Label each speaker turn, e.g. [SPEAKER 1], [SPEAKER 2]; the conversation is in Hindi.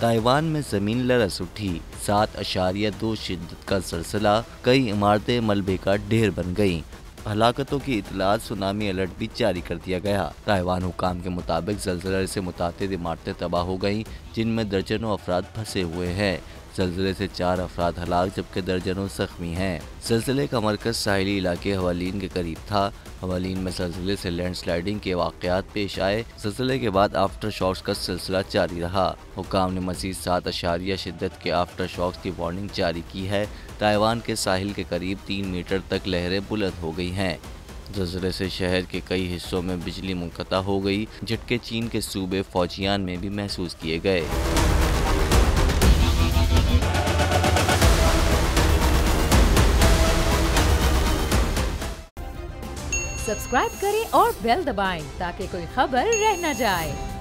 [SPEAKER 1] ताइवान में ज़मीन लरस उठी, 7.2 शिद्दत का ज़लज़ला, कई इमारतें मलबे का ढेर बन गईं। हलाकतों की इतलात, सुनामी अलर्ट भी जारी कर दिया गया। ताइवान हुकाम के मुताबिक ज़लज़ले से मुतादिद इमारतें तबाह हो गईं, जिनमें दर्जनों अफराद फंसे हुए हैं। ज़लज़ले से 4 अफराद हलाक जबकि दर्जनों ज़ख्मी हैं। ज़लज़ले का मरकज़ साहिली इलाके हवालीन के करीब था। हवालीन में ज़लज़ले से लैंडस्लाइडिंग के वाक़यात पेश आए। ज़लज़ले के बाद आफ्टर शॉक्स का सिलसिला जारी रहा। हुकाम ने मज़ीद 7 शिद्दत के आफ्टर शॉक्स की वार्निंग जारी की है। ताइवान के साहिल के करीब 3 मीटर तक लहरें बुलंद हो गई हैं। ज़लज़ले से शहर के कई हिस्सों में बिजली मुनक़ता हो गई। झटके चीन के सूबे फौजियान में भी महसूस किए गए।
[SPEAKER 2] सब्सक्राइब करें और बेल दबाएं ताकि कोई खबर रह न जाए।